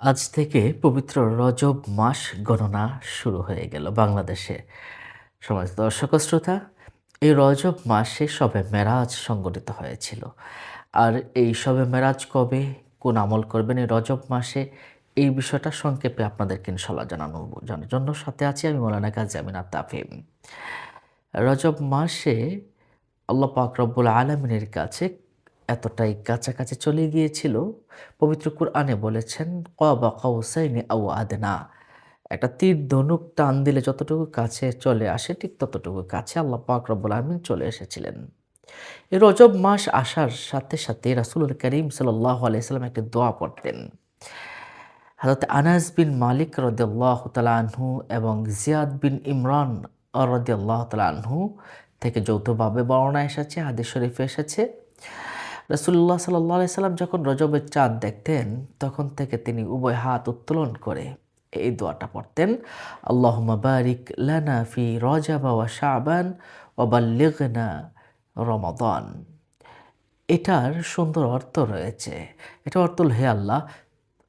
আজ থেকে পবিত্র রজব মাস গণনা শুরু হয়ে গেল বাংলাদেশে। সমাজ দর্শক ও শ্রোতা, এই রজব মাসে শবে মেরাজ সংগঠিত হয়েছিল। আর এই শবে মেরাজ কবে, কোন আমল করবেন এই রজব মাসে, এই বিষয়টা সংক্ষেপে আপনাদেরকে ইনশাল্লাহ জানার জন্য সাথে আছি আমি মৌলানা কাজী আমিন তাফিম। রজব মাসে আল্লাহ পাক রব্বুল আলামিনের কাছে এতটাই কাছাকাছি চলে গিয়েছিল, পবিত্র কুরআনে বলেছেন ক্বাবা কাউসাইনি আও আদনা। একটা তীর ধনুক টান দিলে যতটুকু কাছে চলে আসে ঠিক ততটুকু কাছে আল্লাহ পাক রব্বুল আলামিন চলে এসেছিলেন। এই রজব মাস আসার সাথে সাথে রাসূলুল করিম সাল্লাল্লাহু আলাইহি সাল্লাম একটি দোয়া পড়তেন। হযরত আনাস বিন মালিক রাদিয়াল্লাহু তাআলা আনহু এবং জিয়াদ বিন ইমরান রাদিয়াল্লাহু তাআলা আনহু থেকে যৌথভাবে বর্ণনা এসেছে, হাদিস শরীফে এসেছে। রাসূলুল্লাহ সাল্লাল্লাহু আলাইহি সাল্লাম যখন রজবের চাঁদ দেখতেন, তখন থেকে তিনি উভয় হাত উত্তোলন করে এই দোয়াটা পড়তেন, আল্লাহুম্মা বারিক লানা ফি রজব ওয়া শাবান ওয়া বাল্লিগনা রমাদান। এটার সুন্দর অর্থ রয়েছে। এটা অর্থ হল, হে আল্লাহ,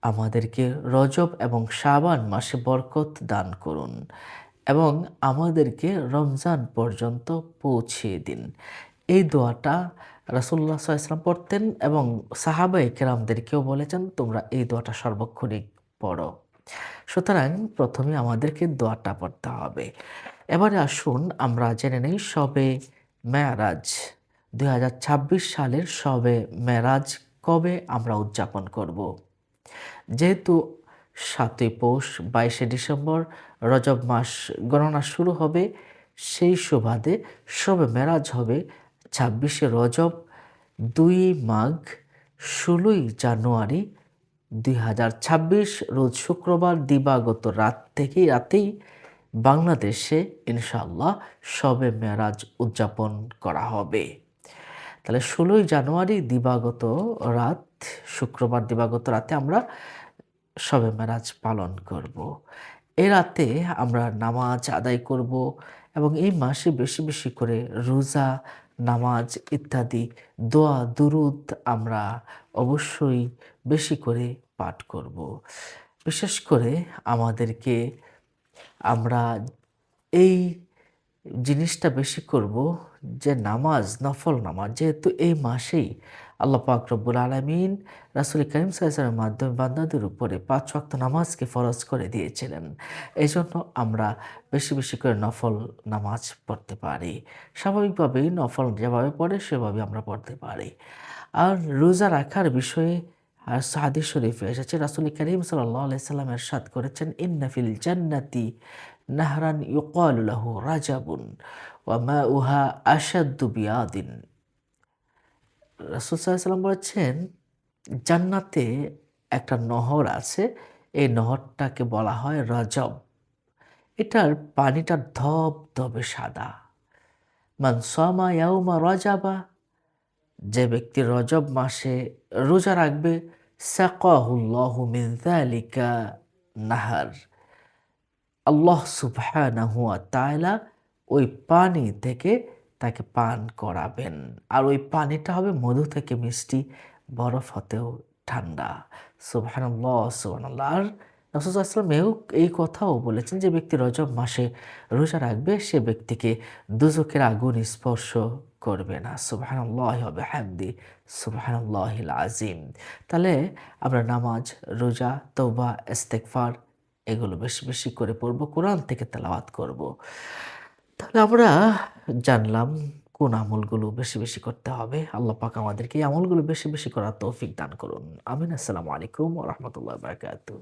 আমাদেরকে রজব এবং শাবান মাসে বরকত দান করুন এবং আমাদেরকে রমজান পর্যন্ত পৌঁছিয়ে দিন। এই দোয়াটা রাসূলুল্লাহ সাল্লাল্লাহু আলাইহি ওয়াসাল্লাম পড়তেন এবং সাহাবায়ে কেরামদেরকেও বলেছেন, তোমরা এই দোয়াটা সর্বক্ষণিক পড়ো। সুতরাং প্রথমে আমাদেরকে দোয়াটা পড়তে হবে। এবারে আসুন আমরা জেনে নেই শবে মেরাজ। ২০২৬ সালের শবে মেরাজ কবে আমরা উদযাপন করব। যেহেতু ৭ই পৌষ ২২শে ডিসেম্বর রজব মাস গণনা শুরু হবে, সেই সুবাদে শবে মেরাজ হবে ২৬শে রজব, ২ মাঘ, ১৬ই জানুয়ারি ২০২৬ রোজ শুক্রবার দিবাগত রাতেই বাংলাদেশে ইনশাআল্লাহ শবে মেরাজ উদযাপন করা হবে। তাহলে ১৬ই জানুয়ারি দিবাগত রাত, শুক্রবার দিবাগত রাতে আমরা শবে মেরাজ পালন করব। এ রাতে আমরা নামাজ আদায় করব এবং এই মাসে বেশি বেশি করে রোজা, নামাজ ইত্যাদি দোয়া দুরুদ আমরা অবশ্যই বেশি করে পাঠ করব। বিশেষ করে আমাদেরকে আমরা এই জিনিসটা বেশি করব যে নামাজ, নফল নামাজ, যেহেতু এই মাসেই আল্লাহ পাক রব্বুল আলামিন রাসূল করিম সাল্লাল্লাহু আলাইহি ওয়াসাল্লামের মাধ্যমে বান্দাদের উপরে ৫ ওয়াক্ত নামাজকে ফরজ করে দিয়েছিলেন। এজন্য আমরা বেশি বেশি করে নফল নামাজ পড়তে পারি। স্বাভাবিকভাবেই নফল যেভাবে পড়ে সেভাবে আমরা পড়তে পারি। আর রোজা রাখার বিষয়ে হাদিস শরীফে এসেছে, রাসূল করিম সাল্লাল্লাহু আলাইহি সাল্লাম ইরশাদ করেছেন, ইন্না ফিল জান্নাতি নাহরান ইউকালু লাহু রাজাবুন ওয়া মাউহা আশাদ্দু বিয়াদিন। রাসূল সাল্লাল্লাহু আলাইহি সাল্লাম বলেছেন, জান্নাতে একটা নহর আছে, এই নহরটাকে বলা হয় রজব। এটার পানিটা ধবধবে সাদা। মান সামা ইয়াউমা রজাবা, যে ব্যক্তি রজব মাসে রোজা রাখবে, সাকাহুল্লাহু মিন যালিকা নাহার, আল্লাহ সুবহানাহু ওয়া তাআলা ওই পানি থেকে তাকে পান করাবেন। আর ওই পানিটা হবে মধু থেকে মিষ্টি, বরফ হতেও ঠান্ডা। সুবহানাল্লাহ, সুবহানাল্লাহ। আর রাসূল সাল্লাল্লাহু আলাইহি ওয়াসাল্লাম এই কথাও বলেছেন, যে ব্যক্তি রজব মাসে রোজা রাখবে সে ব্যক্তিকে দোজখের আগুন স্পর্শ করবে না। সুবহানাল্লাহি ওয়া বিহামদি, সুবহানাল্লাহিল আযীম। তাহলে আমরা নামাজ, রোজা, তওবা, ইস্তেগফার এগুলো বেশি বেশি করে পড়ব, কোরআন থেকে তেলাওয়াত করব। তাহলে আমরা জানলাম কোন আমলগুলো বেশি বেশি করতে হবে। আল্লাহ পাক আমাদেরকে এই আমলগুলো বেশি বেশি করার তৌফিক দান করুন। আমিন। আসসালামু আলাইকুম ওয়া রাহমাতুল্লাহি ওয়া বারাকাতুহু।